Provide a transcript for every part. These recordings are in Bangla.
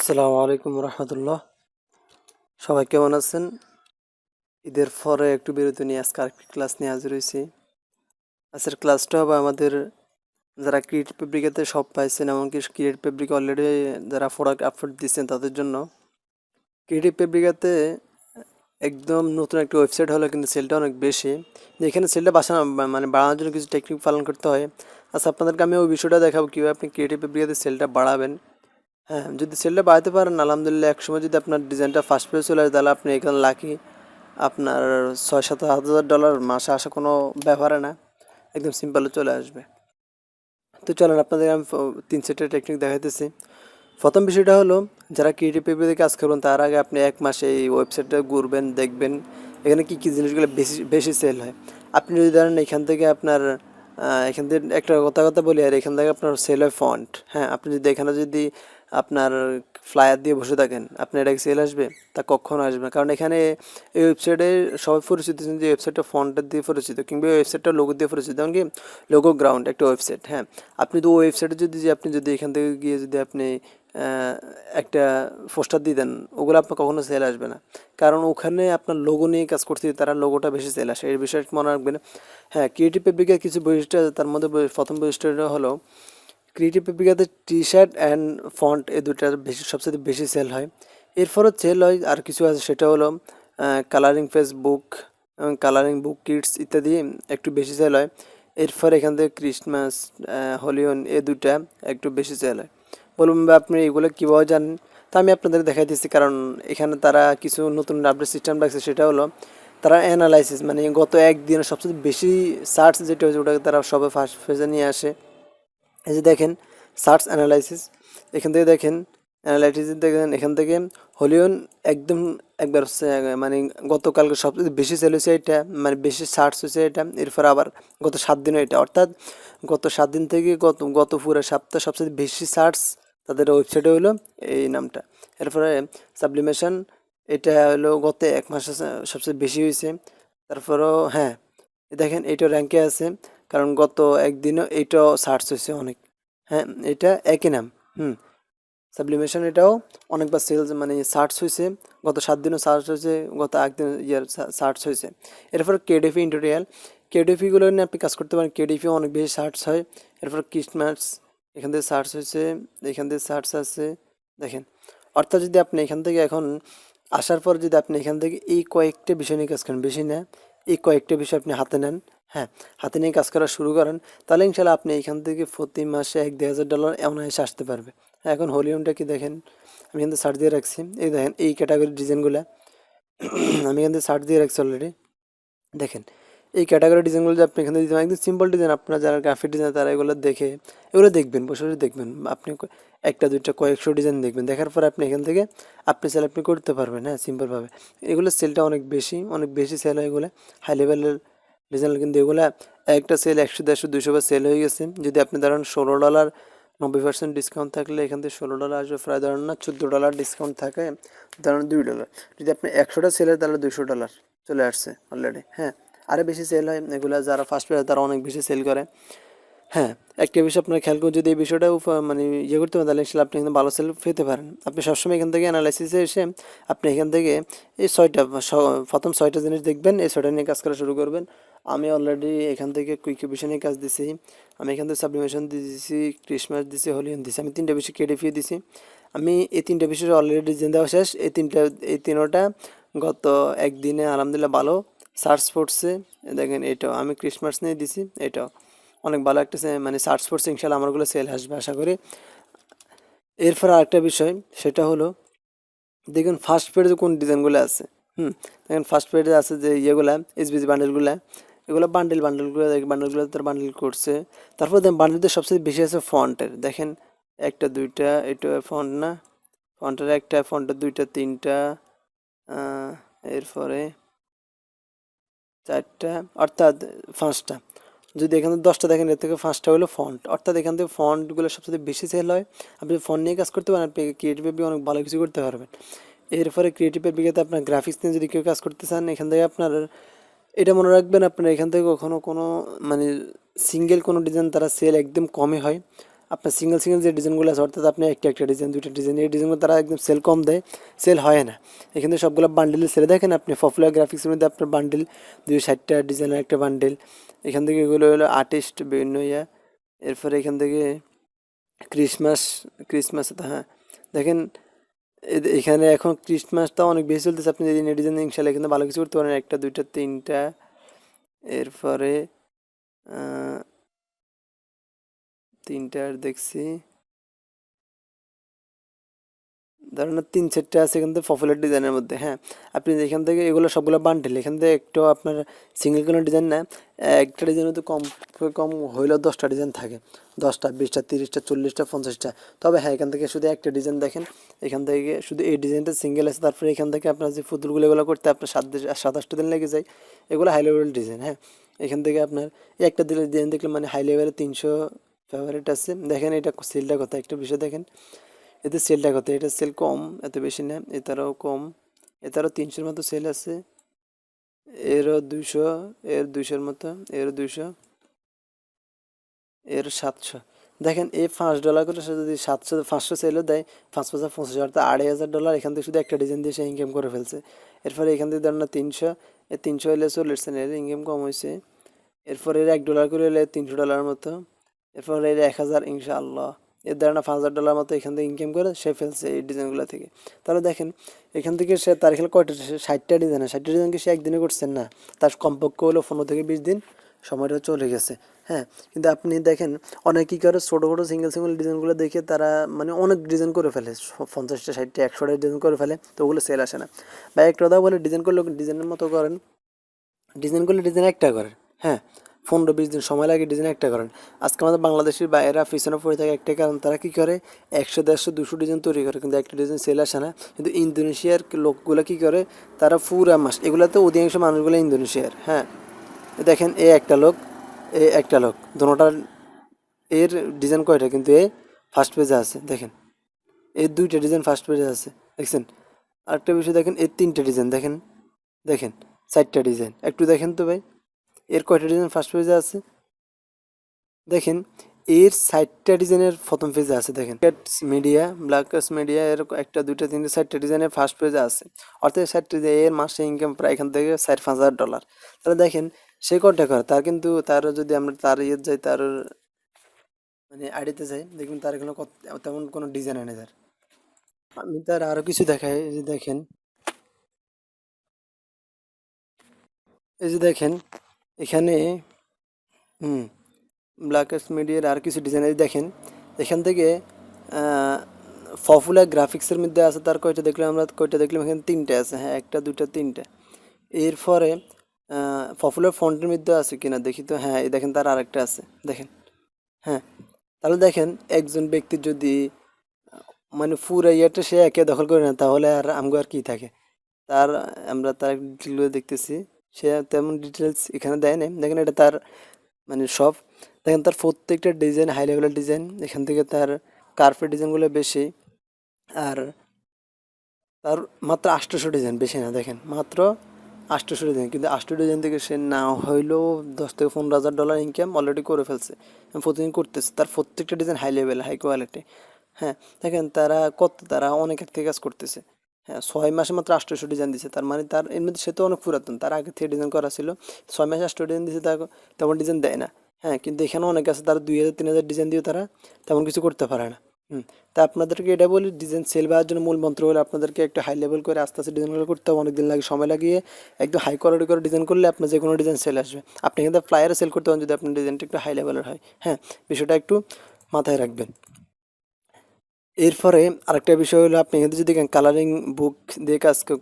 আসসালামু আলাইকুম রহমতুল্লাহ। সবাই কেমন আছেন? ঈদের পরে একটু বিরতি নিয়ে আজকে আরেকটি ক্লাস নিয়ে হাজির হয়েছি। আজকের ক্লাসটা হবে আমাদের যারা ক্রিয়েটিভ ফেব্রিকাতে সব পাইছেন, এমনকি ক্রিয়েটিভ ফেব্রিকা অলরেডি যারা প্রোডাক্ট আপলোড দিচ্ছেন তাদের জন্য। ক্রিয়েটিভ ফেব্রিকাতে একদম নতুন একটা ওয়েবসাইট হলো, কিন্তু সেলটা অনেক বেশি। এখানে সেলটা বাড়ানোর জন্য কিছু টেকনিক পালন করতে হয়। আচ্ছা, আপনাদেরকে আমি ওই বিষয়টা দেখাবো কীভাবে আপনি ক্রিয়েটিভ ফেব্রিকাতে সেলটা বাড়াবেন। হ্যাঁ, যদি সেলটা বাড়াতে পারেন আলহামদুলিল্লাহ, একসময় যদি আপনার ডিজাইনটা ফার্স্ট পেজে চলে আসে তাহলে আপনি এখানে লাকি। আপনার 6-7 হাজার ডলার মাসে আসা কোনো ব্যাপারে না, একদম সিম্পলে চলে আসবে। তো চলেন আপনাদের আমি 3 সেটের টেকনিক দেখাইতেছি। প্রথম বিষয়টা হলো, যারা ক্রিয়েটিভ পেপারে কাজ করবেন তার আগে আপনি 1 মাসে এই ওয়েবসাইটটা ঘুরবেন, দেখবেন এখানে কী কী জিনিসগুলো বেশি বেশি সেল হয়। আপনি যদি ধরেন এখান থেকে আপনার এখান থেকে একটা কথা বলি, আর এখান থেকে আপনার সেল হয় ফন্ট। হ্যাঁ, আপনি যদি এখানে যদি আপনার ফ্লায়ার দিয়ে বসে থাকেন, আপনার এটা সেল আসবে? তা কখনো আসবে না, কারণ এখানে এই ওয়েবসাইটে সবাই পরিচিত যে ওয়েবসাইটটা ফন্টের দিয়ে পরিচিত, কিংবা ওয়েবসাইটটা লোগো দিয়ে পরিচিত, এমনকি লোগো গ্রাউন্ড একটা ওয়েবসাইট। হ্যাঁ, আপনি তো ওই ওয়েবসাইটে যদি এখান থেকে গিয়ে যদি আপনি একটা পোস্টার দিয়ে দেন, ওগুলো আপনার কখনো সেল আসবে না, কারণ ওখানে আপনার লোগো নিয়ে কাজ করতে তারা লোগোটা বেশি সেল আসে, এই বিষয়টা মনে রাখবেন। হ্যাঁ, ক্রিয়েটিভ ফেব্রিকের কিছু বৈশিষ্ট্য, তার মধ্যে প্রথম বৈশিষ্ট্যটা হলো ক্রিয়েটিভ ফেব্রিকাতে টি শার্ট অ্যান্ড ফন্ট এই দুটার বেশি সবচেয়ে বেশি সেল হয়। এরপরও সেল হয় আর কিছু আছে, সেটা হলো কালারিং ফেসবুক এবং কালারিং বুক কিটস ইত্যাদি একটু বেশি সেল হয়। এরপর এখান থেকে ক্রিসমাস, হলিউড এই দুটা একটু বেশি সেল হয়। বলুন ভাই, আপনি এগুলো কীভাবে জানেন? তা আমি আপনাদের দেখাই দিচ্ছি, কারণ এখানে তারা কিছু নতুন আপডেট সিস্টেম রাখছে। সেটা হলো তারা অ্যানালাইসিস, মানে গত একদিনে সবচেয়ে বেশি সার্চ যেটা হয়েছে ওটাকে তারা সবে ফার্স্ট ফেজে নিয়ে আসে। এই যে দেখেন সার্চ অ্যানালাইসিস, এখান থেকে দেখেন অ্যানালাইসিস দেখেন, এখান থেকে হলিউড একদম একবার হচ্ছে, মানে গতকালকে সবচেয়ে বেশি সেল হয়েছে এটা, মানে বেশি সার্চ হয়েছে এটা। এরপর আবার গত 7 দিনও এটা, অর্থাৎ গত 7 দিন থেকে গত পুরো সপ্তাহ সবচেয়ে বেশি সার্চ তাদের ওয়েবসাইটে হলো এই নামটা। এরপরে সাবলিমেশন, এটা হলো গত 1 মাসে সবচেয়ে বেশি হয়েছে। তারপরেও হ্যাঁ, দেখেন এইটাও র্যাঙ্কে আছে, কারণ গত একদিনও এইটাও সার্চ হয়েছে অনেক। হ্যাঁ, এটা একই নাম। সাবলিমেশন এটাও অনেকবার সেলস মানে সার্চ হয়েছে, গত 7 দিনও সার্চ হয়েছে, গত একদিন সার্চ হয়েছে। এরপর কেডিএফি ইন্টোরিয়াল, কেডিএফিগুলো নিয়ে আপনি কাজ করতে পারেন, কেডিএফি অনেক বেশি সার্চ হয়। এরপর ক্রিসমাস, এখান থেকে সার্চ হয়েছে, এখান থেকে সার্চ আছে দেখেন। অর্থাৎ যদি আপনি এখান থেকে এখন আসার পর যদি আপনি এখান থেকে এই কয়েকটা বিষয় নিয়ে কাজ করেন, বেশি না, এই কয়েকটা বিষয় আপনি হাতে নেন, হ্যাঁ, হাতে নিয়ে কাজ করা শুরু করেন, তাহলে ইনশাল্লাহ আপনি এখান থেকে প্রতি মাসে 1-2 হাজার ডলার এমন এসে আসতে পারবে। হ্যাঁ, এখন হলিউমটা কি দেখেন, আমি কিন্তু সার্চ দিয়ে রাখছি, এই দেখেন এই ক্যাটাগরির ডিজাইনগুলো আমি এখান থেকে সার্চ দিয়ে রাখছি অলরেডি। দেখেন এই ক্যাটাগরি ডিজাইনগুলো যে আপনি এখানে দিতে একদম সিম্পল ডিজাইন, আপনারা যারা গ্রাফিক ডিজাইন তারা এগুলো দেখে এগুলো দেখবেন, বসে বসে দেখবেন, আপনি একটা দুইটা কয়েকশো ডিজাইন দেখবেন, দেখার পর আপনি এখান থেকে আপনি সেল আপনি করতে পারবেন। হ্যাঁ, সিম্পলভাবে এগুলো সেলটা অনেক বেশি সেল হয় এগুলো, হাই লেভেলের ডিজাইন, কিন্তু এগুলো একটা সেল 100, 150, 200 বার সেল হয়ে গেছে। যদি আপনি ধরেন $16 90% ডিসকাউন্ট থাকলে এখান থেকে $16 আসবে, প্রায় ধরেন না $14 ডিসকাউন্ট থাকে, ধরেন $2। যদি আপনি 100টা সেল হয় তাহলে $200 চলে আসছে অলরেডি। হ্যাঁ, আরও বেশি সেল হয় এগুলো, যারা ফার্স্ট পেয়ে তারা অনেক বেশি সেল করে। হ্যাঁ, একটা বিষয় আপনারা খেয়াল করুন, যদি এই বিষয়টা মানে করতে পারেন তাহলে ইনশাল্লাহ আপনি কিন্তু ভালো সেল পেতে পারেন। আপনি সবসময় এখান থেকে অ্যানালাইসিসে এসে আপনি এখান থেকে এই প্রথম 6টা জিনিস দেখবেন, এই 6টা নিয়ে কাজ করা শুরু করবেন। আমি অলরেডি এখান থেকে কুইক বিষয় নিয়ে কাজ দিছি, আমি এখান থেকে সাবলিমেশন দিয়েছি, ক্রিসমাস দিছি, হলিউড দিছি, আমি 3টা বিষয় কেডিএফি দিছি। আমি এই 3টা বিষয় অলরেডি ডিজাইন দেওয়া শেষ। এই তিনোটা গত একদিনে আলহামদুলিল্লাহ ভালো সার্চ পড়ছে। দেখেন এটাও আমি ক্রিসমাস নিয়ে দিছি, এটাও অনেক ভালো একটা মানে সার্চ পড়ছে, ইনশাল্লাহ আমারগুলো সেল আসবে আশা করি। এরপর আরেকটা বিষয়, সেটা হলো দেখুন ফার্স্ট পেজে কোন ডিজাইনগুলো আছে। দেখেন ফার্স্ট পেজে আছে যে ইয়েগুলা এসবিজি বান্ডেলগুলো, এগুলো বান্ডেলগুলো তার বান্ডেল করছে। তারপর দেখেন বান্ডেলদের সবচেয়ে বেশি আছে ফন্টের, দেখেন 1-2টা, এটা ফন্ট না, ফন্টের 1টা, ফন্টের 2টা 3টা, এরপরে 4টা, অর্থাৎ 5টা। যদি এখানে 10টা দেখেন, এর থেকে 5টা হলো ফন্ট, অর্থাৎ এখান থেকে ফন্টগুলো সবচেয়ে বেশি সেল হয়। আপনি ফন্ট নিয়ে কাজ করতে পারেন, আপনি ক্রিয়েটিভ ফেব্রিক অনেক ভালো কিছু করতে পারবেন। এরপরে ক্রিয়েটিভ ফেব্রিকাতে আপনার গ্রাফিক্স নিয়ে যদি কেউ কাজ করতে চান, এখান থেকে আপনার এটা মনে রাখবেন, আপনার এখান থেকে কখনো কোনো মানে সিঙ্গেল কোনো ডিজাইন তারা সেল একদম কমই হয়। আপনার সিঙ্গেল সিঙ্গেল যে ডিজাইনগুলো আছে, অর্থাৎ আপনি একটা একটা ডিজাইন, দুইটা ডিজাইন, এই ডিজাইনগুলো তারা একদম সেল কম দেয়, সেল হয় না। এখানে সবগুলো বান্ডেল সেলে দেখেন আপনি পপুলার গ্রাফিক্সের মধ্যে আপনার বান্ডেল 260টা ডিজাইনের একটা বান্ডেল। এখান থেকে এগুলো হলো আর্টিস্ট বিভিন্ন ইয়া। এরপরে এখান থেকে ক্রিসমাস, ক্রিসমাস তো হ্যাঁ দেখেন এখানে এখন ক্রিসমাসটা অনেক বেশি চলতেছে। আপনি যদি ডিজাইন ইনশাল্লাহ এখানে ভালো কিছু করতে পারেন, একটা দুইটা তিনটা। এরপরে তিনটার দেখছি, ধরেন না 3-4টা আছে এখান থেকে পপুলার ডিজাইনের মধ্যে। হ্যাঁ, আপনি এখান থেকে এগুলো সবগুলো বান্ডেল, এখান থেকে একটু আপনার সিঙ্গেল কোনো ডিজাইন না, একটা ডিজাইনের তো কম কম হইলেও 10টা ডিজাইন থাকে, 10টা 20টা 30টা 40টা 50টা। তবে হ্যাঁ, এখান থেকে শুধু একটা ডিজাইন দেখেন, এখান থেকে শুধু এই ডিজাইনটা সিঙ্গেল আছে। তারপরে এখান থেকে আপনার যে পুতুলগুলো এগুলো করতে আপনার 27-28 দিন লেগে যায়। এগুলো হাই লেভেল ডিজাইন। হ্যাঁ, এখান থেকে আপনার এই একটা ডিজাইন দেখলে মানে হাই লেভেলে 300 ফেভারিট আছে। দেখেন এটা সেলটা কথা, একটা বিষয় দেখেন এতে সেলটা কত, এটা সেল কম, এত বেশি না, এটারও কম, এটারও 300-র মতো সেল আছে, এরও 200, এর 200-র মতো, এর 200, এর 700। দেখেন এই $5 করে সে যদি 500 সেলও দেয়, 5-5-50 অর্থাৎ $2500 এখান থেকে শুধু একটা ডিজাইন দিয়ে সে ইনকাম করে ফেলছে। এরপরে এখান থেকে ধরেন না 300, এর 300 হলে চল্লিশ, এর ইনকাম কম হয়েছে। এরপরে এর $1 করে হলে $300 মতো, এরপরে এর 1000 ইনশাআল্লাহ, এর ধারণা $5000 মতো এখান থেকে ইনকাম করে সে ফেলছে এই ডিজাইনগুলো থেকে। তাহলে দেখেন এখান থেকে সে তার খেলে কয়টা, 60টা ডিজাইন, 60টা ডিজাইনকে সে একদিনে করছেন না, তার কমপক্ষে হলো 15 থেকে 20 দিন সময়টা চলে গেছে। হ্যাঁ, কিন্তু আপনি দেখেন অনেক কী করে ছোটো ছোটো সিঙ্গেল সিঙ্গেল ডিজাইনগুলো দেখে তারা মানে অনেক ডিজাইন করে ফেলে, 50টা 60টা 100টা ডিজাইন করে ফেলে, তো ওগুলো সেল আসে না। বা একটা কথা বলে ডিজাইন করলে ডিজাইনের মতো করেন, ডিজাইন করলে ডিজাইন একটা করেন। হ্যাঁ, 15-20 দিন সময় লাগে ডিজাইন একটা করেন। আজকে আমাদের বাংলাদেশের বাইরেরা পিছনে পড়ে থাকে একটা কারণ, তারা কী করে 100, 150, 200 ডিজাইন তৈরি করে কিন্তু একটা ডিজাইন সেল আসে না। কিন্তু ইন্দোনেশিয়ার লোকগুলো কী করে, তারা পুরা মাস, এগুলোতে অধিকাংশ মানুষগুলো ইন্দোনেশিয়ার। হ্যাঁ, দেখেন এ একটা লোক, এ একটা লোক, দোনোটার এর ডিজাইন কয়টা, কিন্তু এ ফার্স্ট পেজে আছে দেখেন, এর 2টা ডিজাইন ফার্স্ট পেজে আছে দেখছেন। আরেকটা বিষয় দেখেন এর 3টে ডিজাইন দেখেন, দেখেন 4টা ডিজাইন, একটু দেখেন তো ভাই এর কয়টা ডিজাইন ফার্স্ট পেজে আছে। দেখেন এর 60টা ডিজাইনের প্রথম পেজে আছে দেখেন, মিডিয়া ব্ল্যাকস মিডিয়া এর একটা দুইটা তিনটে 4টা ডিজাইনের ফার্স্ট পেজে আছে। অর্থাৎ 60টা এর মাসে ইনকাম প্রায় এখান থেকে $4-5 হাজার। তাহলে দেখেন সে কয়টা করে, তার কিন্তু তার যদি আমরা তার ইয়ে যাই, তার মানে আইডিতে যাই, দেখবেন তার এখানে তেমন কোনো ডিজাইন আনে তার। আমি তার আরো কিছু দেখাই, এই যে দেখেন, এই যে দেখেন এখানে, হুম, ব্ল্যাকস মিডিয়ার আর কিছু ডিজাইনার দেখেন এখান থেকে পপুলার গ্রাফিক্সের মধ্যে আছে তার কয়টা দেখলাম আমরা, কয়টা দেখলাম এখানে 3টে আছে। হ্যাঁ, একটা দুইটা তিনটে। এরপরে পপুলার ফন্টের মধ্যে আছে কিনা দেখি তো, হ্যাঁ এই দেখেন তার আরেকটা আছে দেখেন। হ্যাঁ, তাহলে দেখেন একজন ব্যক্তির যদি মানে পুরো ইয়েটা সে একে দখল করে না, তাহলে আর আমগো আর কি থাকে তার, আমরা তার ডিটেলগুলো দেখতেছি, সে তেমন ডিটেলস এখানে দেয় না। দেখেন এটা তার মানে সব, দেখেন তার প্রত্যেকটা ডিজাইন হাই লেভেলের ডিজাইন, এখান থেকে তার কার্পেট ডিজাইনগুলো বেশি। আর তার মাত্র 800 ডিজাইন, বেশি না, দেখেন মাত্র 800 ডিজাইন, কিন্তু 800 ডিজাইন থেকে সে না হইলেও $10-15 হাজার ইনকাম অলরেডি করে ফেলছে, প্রতিদিন করতেছে। তার প্রত্যেকটা design high level high quality. হ্যাঁ, দেখেন তারা কত, তারা অনেক এক থেকে কাজ করতেছে। হ্যাঁ, 6 মাসে মাত্র 800 ডিজাইন দিচ্ছে, তার মানে তার এর মধ্যে সে তো অনেক পুরাতন, তার আগে থেকে ডিজাইন করা ছিল। 6 মাসে 800 ডিজাইন দিচ্ছে, তার তেমন ডিজাইন দেয় না। হ্যাঁ, কিন্তু এখানে অনেক আছে তারা 2000-3000 ডিজাইন দিয়েও তারা তেমন কিছু করতে পারে না। হুম, তা আপনাদেরকে এটা বলি, ডিজাইন সেল পাওয়ার জন্য মূল মন্ত্র হলে আপনাদেরকে একটা হাই লেভেল করে আস্তে আস্তে ডিজাইনগুলো করতে হবে, অনেক দিন লাগে, সময় লাগিয়ে একদম হাই কোয়ালিটি করে ডিজাইন করলে আপনার যে কোনো ডিজাইন সেল আসবে। আপনি কিন্তু ফ্লায়ারে সেল করতে পারেন যদি আপনার ডিজাইনটা একটু হাই লেভেলের হয়। হ্যাঁ, বিষয়টা একটু মাথায় রাখবেন। এরপরে আরেকটা বিষয় হলো, আপনি কিন্তু যদি কালারিং বুক দিয়ে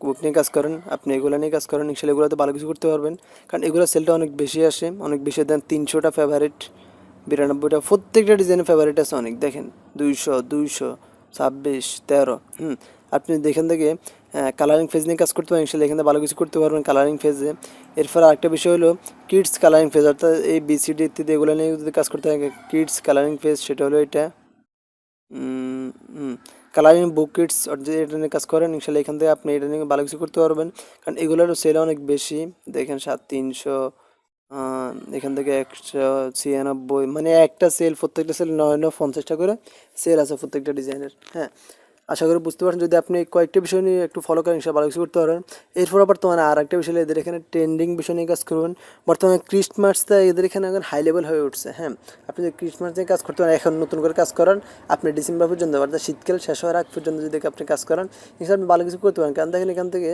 বুক নিয়ে কাজ করেন, আপনি এগুলো নিয়ে কাজ করেন, ইনশাল্লাহ এগুলোতে ভালো কিছু করতে পারবেন। কারণ এগুলো সেলটা অনেক বেশি আসে, অনেক বেশি দেন। 300টা ফেভারিট, 92টা, প্রত্যেকটা ডিজাইনের ফেভারিট আছে অনেক। দেখেন 200, 200, 26, 13। আপনি এখান থেকে কালারিং ফেজ নিয়ে কাজ করতে পারেন, ইনশাল্লাহ এখানে ভালো কিছু করতে পারবেন কালারিং ফেজে। এরপর আরেকটা বিষয় হলো কিডস কালারিং ফেজ, অর্থাৎ এই বিসিডি ইত্যাদি এগুলো নিয়ে যদি কাজ করতে হয় কিডস কালারিং ফেজ, সেটা হলো এটা। কালারিং বুক কিটস যদি এটা নিয়ে কাজ করেন, ইনশাল্লাহ এখান থেকে আপনি এটা নিয়ে ভালো কিছু করতে পারবেন। কারণ এগুলোরও সেল অনেক বেশি, দেখেন 350, এখান থেকে 196, মানে একটা সেল, প্রত্যেকটা সেল 950টা করে সেল আছে প্রত্যেকটা ডিজাইনের। হ্যাঁ, আশা করি বুঝতে পারছেন। যদি আপনি কয়েকটা বিষয় নিয়ে একটু ফলো করেন, ইনশাআল্লাহ ভালো কিছু করতে পারবেন। এরপর আবার তোমার আর একটা বিষয় হলো, এদের এখানে ট্রেন্ডিং বিষয় নিয়ে কাজ করবেন। বর্তমানে ক্রিসমাসটা এদের এখানে এখন হাই লেভেল হয়ে উঠছে। হ্যাঁ, আপনি যদি ক্রিসমাস নিয়ে কাজ করতে পারেন, এখন নতুন করে কাজ করেন, আপনি ডিসেম্বর পর্যন্ত, অর্থাৎ শীতকাল শেষ হওয়ার আগ পর্যন্ত যদি আপনি কাজ করেন, ইনশাআল্লাহ আপনি ভালো কিছু করতে পারেন। কারণ দেখেন এখান থেকে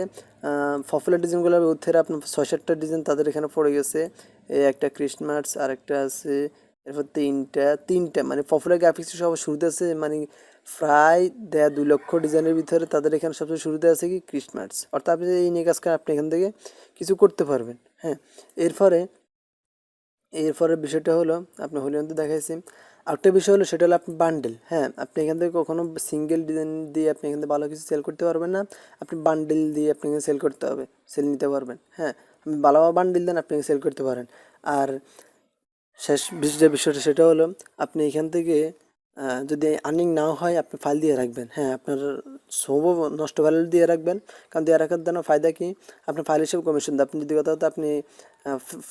পপুলার ডিজাইনগুলোর মধ্যে আপনার 6-7টা ডিজাইন তাদের এখানে পড়ে গেছে। এই একটা ক্রিসমাস, আর একটা আছে, এরপর তিনটা মানে পপুলার গ্রাফিক্স সব শুরুতে আছে, মানে প্রায় 2 লক্ষ ডিজাইনের ভিতরে তাদের এখানে সবচেয়ে শুরুতে আছে কি ক্রিসমাস। অর্থাৎ আপনি এই নিয়ে কাজ করেন, আপনি এখান থেকে কিছু করতে পারবেন। হ্যাঁ, এরপরে এরপরের বিষয়টা হলো, আপনি হলিউডে দেখাইছি। আরেকটা বিষয় হলো, সেটা হলো আপনি বান্ডেল। হ্যাঁ, আপনি এখান থেকে কখনো সিঙ্গেল ডিজাইন দিয়ে আপনি এখান থেকে ভালো কিছু সেল করতে পারবেন না। আপনি বান্ডেল দিয়ে আপনি সেল করতে হবে, সেল নিতে পারবেন। হ্যাঁ, আপনি ভালো বান্ডেল দেন, আপনি সেল করতে পারেন। আর শেষ যে বিষয়টা, সেটা হলো আপনি এখান থেকে যদি আর্নিং নাও হয়, আপনি ফাইল দিয়ে রাখবেন। হ্যাঁ, আপনার সম্ভব নষ্ট ফাইল দিয়ে রাখবেন। কারণ দিয়ে রাখার দ্বারা ফায়দা কি, আপনার ফাইল হিসেবে কমিশন দেন। আপনি যদি কথা হতো আপনি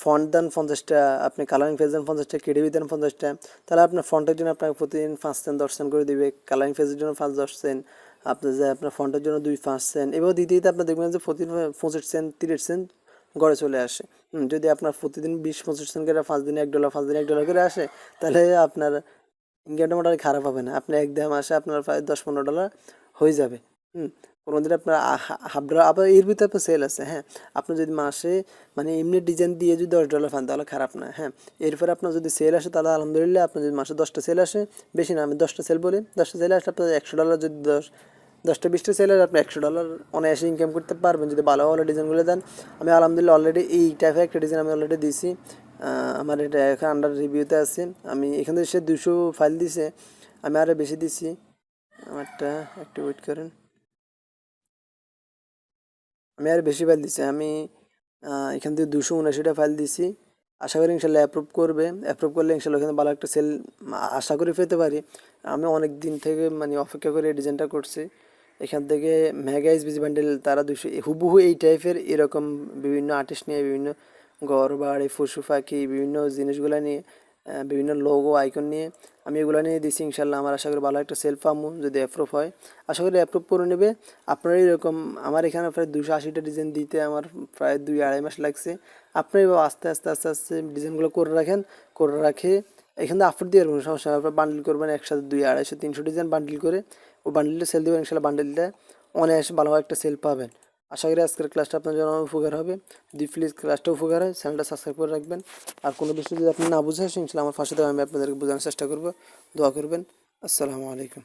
ফন্ট দেন 50টা, আপনি কালারিং পেজ দেন 50টা, কেডিবি দেন 50টা, তাহলে আপনার ফন্টের জন্য আপনাকে প্রতিদিন 5 সেন্ট 10 সেন্ট করে দিবে, কালারিং পেজের জন্য 5-10 সেন্ট, আপনার ফন্টের জন্য 2-5 সেন্ট, এভাবে দিতে দিতে আপনার দেখবেন যে প্রতিদিন 25 সেন্ট 30 সেন্ট গড়ে চলে আসে। যদি আপনার প্রতিদিন 20-25 সেন্ট করে 5 দিনে $1, 5 দিনে $1 করে আসে, তাহলে আপনার ইনকামটা মোটামুটি খারাপ হবে না। আপনার এক দেড় মাসে আপনার প্রায় $10-15 হয়ে যাবে। কোনো দিন আপনার $1/2, আবার এর ভিতরে আপনার সেল আছে। হ্যাঁ, আপনি যদি মাসে মানে এমনি ডিজাইন দিয়ে যদি $10 পান, তাহলে খারাপ না। হ্যাঁ, এরপরে আপনার যদি সেল আসে, তাহলে আলহামদুলিল্লাহ। আপনার যদি মাসে 10টা সেল আসে, বেশি না, আমি 10টা সেল বলি, 10টা সেল আসলে আপনার $100, যদি 10টা 20টা সেল আসে, আপনি $100 অনায়াসে ইনকাম করতে পারবেন যদি ভালো ভালো ডিজাইনগুলো দেন। আমি আলহামদুলিল্লাহ অলরেডি এই টাইপের একটা ডিজাইন আমি অলরেডি দিয়েছি। আমার এটা এখন আন্ডার রিভিউতে আছে। আমি এখান থেকে সে 200 ফাইল দিছে, আমি আরও বেশি দিছি। আমারটা একটু ওয়েট করেন, আমি আরও বেশি ফাইল দিছি। আমি এখান থেকে 279টা ফাইল দিছি। আশা করি ইনশাল্লাহ অ্যাপ্রুভ করবে। অ্যাপ্রুভ করলে ইনশাল্লাহ ওখানে ভালো একটা সেল আশা করি পেতে পারি। আমি অনেক দিন থেকে মানে অপেক্ষা করে এই ডিজাইনটা করছি। এখান থেকে মেগা এসবিজি বান্ডেল তারা 200 হুবহু এই টাইপের এরকম বিভিন্ন আর্টিস্ট নিয়ে, বিভিন্ন ঘর বাড়ি পশু পাখি বিভিন্ন জিনিসগুলো নিয়ে, বিভিন্ন লোগো আইকন নিয়ে আমি এগুলো নিয়ে দিছি। ইনশাল্লাহ আমার আশা করি ভালো একটা সেল পাবো যদি অ্যাপ্রুভ হয়। আশা করি অ্যাপ্রুভ করে নেবে। আপনারা এরকম আমার এখানে প্রায় 280টা ডিজাইন দিতে আমার প্রায় 2-2.5 মাস লাগছে। আপনি আস্তে আস্তে আস্তে আস্তে ডিজাইনগুলো করে রাখেন, করে রাখে এখান থেকে আপলোড দিয়ে কোনো সমস্যা, আপনার বান্ডেল করবেন একসাথে 200, 250, 300 ডিজাইন বান্ডেল করে ও বান্ডেলটা সেল দেবেন। ইনশাল্লাহ বান্ডেলটা অনায়াসে ভালো একটা সেল পাবেন। আশা করি আজকের ক্লাসটা আপনার জন্য উপকার হবে। যদি প্লিজ ক্লাসটা উপকার হয়, চ্যানেলটা সাবস্ক্রাইব করে রাখবেন। আর কোনো বিষয় যদি আপনি না বুঝে আসেন, ইনশাল্লাহ আমার পাশে থেকে আমি আপনাদেরকে বোঝানোর চেষ্টা করবো। দোয়া করবেন। আসসালামু আলাইকুম।